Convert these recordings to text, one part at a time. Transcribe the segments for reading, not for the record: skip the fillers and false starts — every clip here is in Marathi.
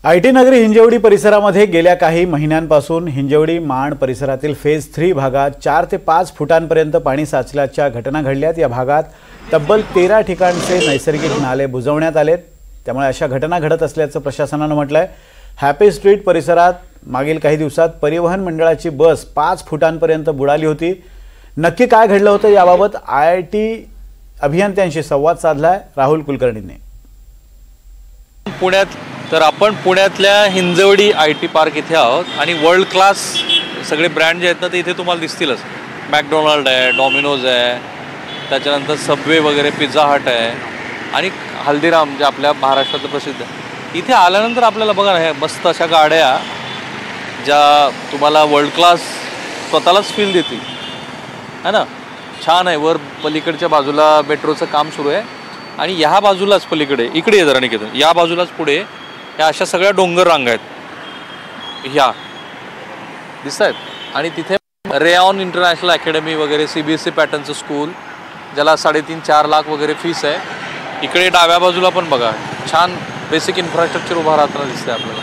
आयटी नगरी हिंजवडी परिसरामध्ये गेल्या काही महिन्यांपासून हिंजवडी माण परिसरातील फेज 3 भागात 4 ते 5 फुटांपर्यंत पाणी साचल्याच्या घटना घडल्यात। या भागात तब्बल 13 ठिकाणचे नैसर्गिक नाले बुजवण्यात आलेत। त्यामुळे अशा घटना घडत असल्याचं प्रशासनाने म्हटलंय। हॅपी स्ट्रीट परिसरात मागील काही दिवसात परिवहन मंडळाची बस 5 फुटांपर्यंत बुडाली होती। नक्की काय घडलं होतं याबाबत आयटी अभियंत्यांशी संवाद साधलाय राहुल कुलकर्णींनी। पुण्यात तर आपण पुण्यातल्या हिंजवडी आयटी पार्क इथे आहोत आणि वर्ल्ड क्लास सगळे ब्रँड जे आहेत ना ते इथे तुम्हाला दिसतीलच। मॅकडोनाल्ड आहे, डॉमिनोज आहे, त्याच्यानंतर सबवे वगैरे, पिझ्झा हट आहे आणि हल्दीराम जे आपल्या महाराष्ट्रात प्रसिद्ध आहे। इथे आल्यानंतर आपल्याला बघा ना हे मस्त अशा गाड्या ज्या तुम्हाला वर्ल्ड क्लास स्वतःलाच फील देतील, है ना। छान आहे। वर पलीकडच्या बाजूला मेट्रोचं काम सुरू आहे आणि ह्या बाजूलाच पलीकडे इकडे जरा निकेतन या बाजूलाच पुढे ह्या अशा सगळ्या डोंगर रांगा आहेत, ह्या दिसत आहेत। आणि तिथे रेऑन इंटरनॅशनल अकॅडमी वगैरे CBSE पॅटर्नचं स्कूल ज्याला 3.5-4 लाख वगैरे फीस आहे। इकडे डाव्या बाजूला पण बघा छान बेसिक इन्फ्रास्ट्रक्चर उभा राहताना दिसतंय आपल्याला।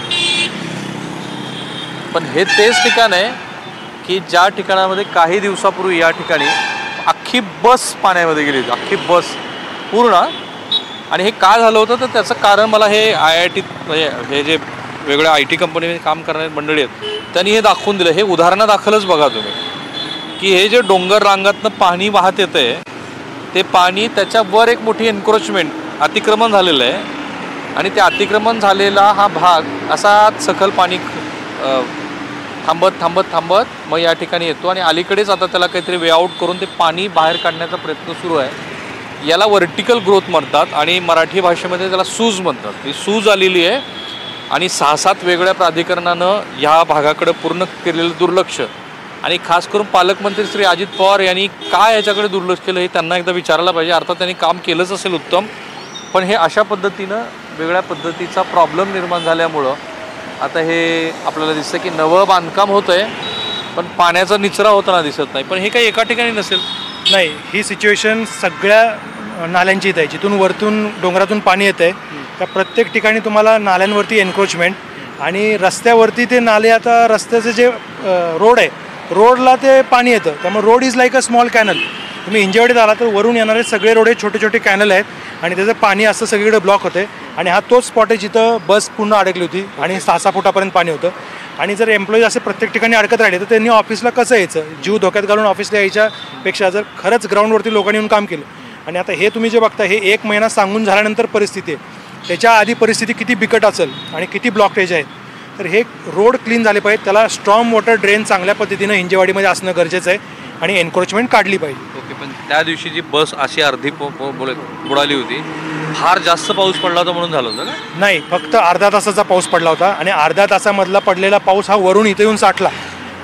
पण हे तेच ठिकाण आहे की ज्या ठिकाणामध्ये काही दिवसापूर्वी या ठिकाणी अख्खी बस पाण्यामध्ये गेली होती, अख्खी बस पूर्ण। आणि हे का झालं होतं तर त्याचं कारण मला हे IIT हे जे वेगळ्या IT कंपनीमध्ये काम करणारे मंडळी आहेत त्यांनी हे दाखवून दिलं। हे उदाहरणादाखलच बघा तुम्ही की हे जे डोंगर रांगातनं पाणी वाहत येतंय ते पाणी त्याच्यावर एक मोठी एन्क्रोचमेंट अतिक्रमण झालेलं आहे आणि ते अतिक्रमण झालेला हा भाग असा सखल पाणी थांबत थांबत थांबत मग या ठिकाणी येतो आणि अलीकडेच आता त्याला काहीतरी वे आउट करून ते पाणी बाहेर काढण्याचा प्रयत्न सुरू आहे। याला वर्टिकल ग्रोथ म्हणतात आणि मराठी भाषेमध्ये त्याला सूज म्हणतात। ही सूज आलेली आहे आणि 6-7 वेगळ्या प्राधिकरणानं ह्या भागाकडे पूर्ण केलेलं दुर्लक्ष आणि खास करून पालकमंत्री श्री अजित पवार यांनी काय याच्याकडे दुर्लक्ष केलं हे त्यांना एकदा विचारायला पाहिजे। अर्थात त्यांनी काम केलंच असेल उत्तम, पण हे अशा पद्धतीनं वेगळ्या पद्धतीचा प्रॉब्लेम निर्माण झाल्यामुळं आता हे आपल्याला दिसतं की नवं बांधकाम होतं आहे पण पाण्याचा निचरा होताना दिसत नाही। पण हे काही एका ठिकाणी नसेल, नाही, ही सिच्युएशन सगळ्या नाल्यांची इथे आहे। जिथून वरतून डोंगरातून पाणी येतं आहे त्या प्रत्येक ठिकाणी तुम्हाला नाल्यांवरती एन्क्रोचमेंट आणि रस्त्यावरती ते नाले, आता रस्त्याचे जे रोड आहे रोडला ते पाणी येतं त्यामुळे road is like a small canal. तुम्ही हिंजवडीत आला तर वरून येणारे सगळे रोड हे छोटे छोटे कॅनल आहेत आणि त्याचं पाणी असं सगळीकडे ब्लॉक होते आणि हा तोच स्पॉट आहे जिथं बस पूर्ण अडकली होती आणि 6-6 फुटापर्यंत पाणी होतं। आणि जर एम्प्लॉईज असे प्रत्येक ठिकाणी अडकत राहिले तर त्यांनी ऑफिसला कसं यायचं? जीव धोक्यात घालून ऑफिसला यायच्यापेक्षा जर खरंच ग्राउंडवरती लोकांनी येऊन काम केलं आणि आता हे तुम्ही जे बघता हे 1 महिना सांगून झाल्यानंतर परिस्थिती आहे, त्याच्या आधी परिस्थिती किती बिकट असेल आणि किती ब्लॉकेज आहेत। तर हे रोड क्लीन झाले पाहिजे, त्याला स्ट्रॉंग वॉटर ड्रेन चांगल्या पद्धतीनं हिंजेवाडीमध्ये असणं गरजेचं आहे आणि एन्क्रोचमेंट काढली पाहिजे। ओके, पण त्या दिवशी जी बस अशी अर्धी बुडाली होती, फार जास्त पाऊस पडला होता म्हणून झालं होतं का? नाही, फक्त अर्धा तासाचा पाऊस पडला होता आणि अर्ध्या तासामधला पडलेला पाऊस हा वरून इथे येऊन साठला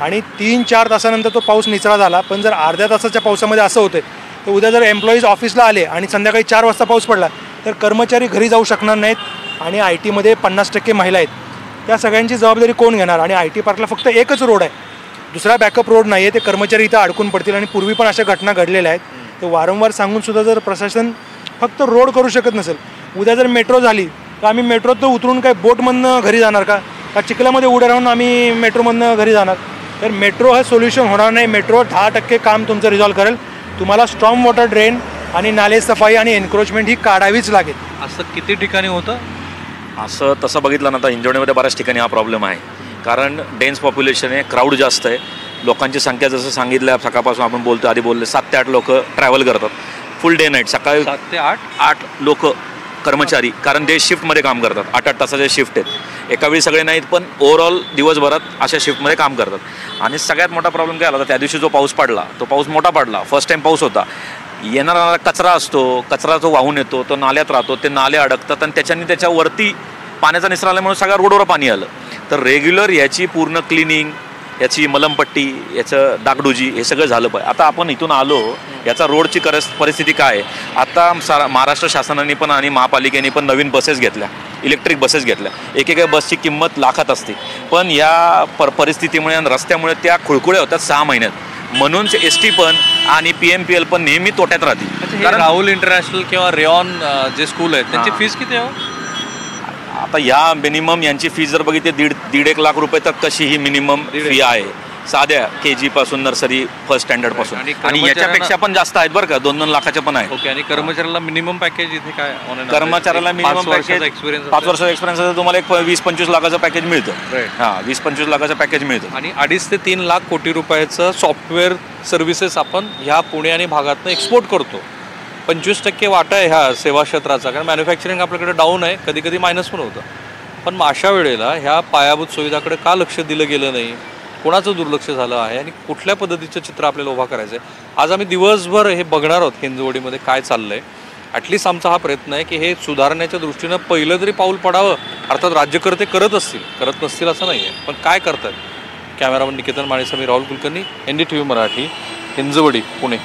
आणि 3-4 तासानंतर तो पाऊस निचरा झाला। पण जर अर्ध्या तासाच्या पावसामध्ये असं होतं तर उद्या जर एम्प्लॉईज ऑफिसला आले आणि संध्याकाळी 4 वाजता पाऊस पडला तर कर्मचारी घरी जाऊ शकणार नाहीत आणि IT मध्ये 50% महिला आहेत। त्या सगळ्यांची जबाबदारी कोण घेणार? आणि IT पार्कला फक्त एकच रोड आहे, दुसरा बॅकअप रोड नाही आहे। ते कर्मचारी इथं अडकून पडतील आणि पूर्वी पण अशा घटना घडलेल्या आहेत। तर वारंवार सांगून सुद्धा जर प्रशासन फक्त रोड करू शकत नसेल, उद्या जर मेट्रो झाली तर आम्ही मेट्रोत उतरून काय बोटमधनं घरी जाणार का चिखलामध्ये उड्या राहून आम्ही मेट्रोमधनं घरी जाणार? तर मेट्रो हे सोल्युशन होणार नाही। मेट्रो 10% काम तुमचं रिझॉल्व्ह करेल। तुम्हाला स्ट्रॉंग वॉटर ड्रेन आणि नाले सफाई आणि एन्क्रोचमेंट ही काढावीच लागेल। असं किती ठिकाणी होतं? असं तसं बघितलं ना तर हिंजवडीमध्ये बऱ्याच ठिकाणी हा प्रॉब्लेम आहे, कारण डेन्स पॉप्युलेशन आहे, क्राऊड जास्त आहे। लोकांची संख्या जसं सांगितलं सकाळपासून आपण बोलतो, आधी बोलले 7 ते 8 लोक ट्रॅव्हल करतात फुल डे नाईट। सकाळी 7 ते 8 लोक कर्मचारी, कारण ते शिफ्टमध्ये काम करतात, 8-8 तासाचे शिफ्ट आहेत। एका वेळी सगळे नाहीत पण ओव्हरऑल दिवसभरात अशा शिफ्टमध्ये काम करतात। आणि सगळ्यात मोठा प्रॉब्लेम काय आला तर त्या दिवशी जो पाऊस पडला तो पाऊस मोठा पडला, फर्स्ट टाईम पाऊस होता। येणारा कचरा असतो, कचरा जो वाहून येतो तो नाल्यात राहतो, ते नाले अडकतात आणि त्याच्यावरती पाण्याचा निचरा आल्यामुळे सगळ्या रोडवर पाणी आलं। तर रेग्युलर याची पूर्ण क्लिनिंग, याची मलमपट्टी, याचं डागडुजी हे सगळं झालं पाहिजे। आता आपण इथून आलो, याचा रोडची परिस्थिती काय आहे? आता महाराष्ट्र शासनाने पण आणि महापालिकेने पण नवीन बसेस घेतल्या, इलेक्ट्रिक बसेस घेतल्या। एक बसची किंमत लाखात असते, पण या परिस्थितीमुळे आणि रस्त्यामुळे त्या खुळखुळ्या होतात 6 महिन्यात। म्हणून ST पण आणि PMPL पण नेहमी तोट्यात राहते। कारण राहुल इंटरनॅशनल किंवा रेऑन जे स्कूल आहेत त्यांची फीस किती आहे? आता या मिनिमम यांची फी जर बघितली 1.5 लाख रुपये तर कशी ही मिनिमम फी आहे साध्या KG पासून नर्सरी फर्स्ट स्टँडर्ड पासून, आणि याच्यापेक्षा पण जास्त आहेत बरं का, 2-2 लाखाच्या पण आहेत. ओके. आणि कर्मचाऱ्याला मिनिमम पॅकेज इथे काय? कर्मचाऱ्याला मिनिमम पॅकेज 5 वर्षाचा एक्सपिरियन्स तुम्हाला एक 20-25 लाखाचं पॅकेज मिळतं. हां, 20-25 लाखाचं पॅकेज मिळतं. आणि 2.5 ते 3 लाख कोटी रुपयाचं सॉफ्टवेअर सर्व्हिसेस आपण ह्या पुणे आणि भागातनं एक्सपोर्ट करतो. 25% वाटा आहे ह्या सेवा क्षेत्राचा, कारण मॅन्युफॅक्चरिंग आपल्याकडे डाऊन आहे, कधी कधी मायनस पण होतं. पण मग अशा वेळेला ह्या पायाभूत सुविधाकडे का लक्ष दिलं गेलं नाही, कोणाचं दुर्लक्ष झालं आहे, आणि कुठल्या पद्धतीचं चित्र आपल्याला उभा करायचं आहे? आज आम्ही दिवसभर हे बघणार आहोत हिंजवडीमध्ये काय चाललं आहे. ॲटलिस्ट आमचा हा प्रयत्न आहे की हे सुधारण्याच्या दृष्टीनं पहिलं तरी पाऊल पडावं. अर्थात राज्यकर्ते करत असतील, करत नसतील असं नाही आहे, पण काय करतात? कॅमेरामन निकेतन माणेसह मी राहुल कुलकर्णी, NDTV मराठी, हिंजवडी, पुणे.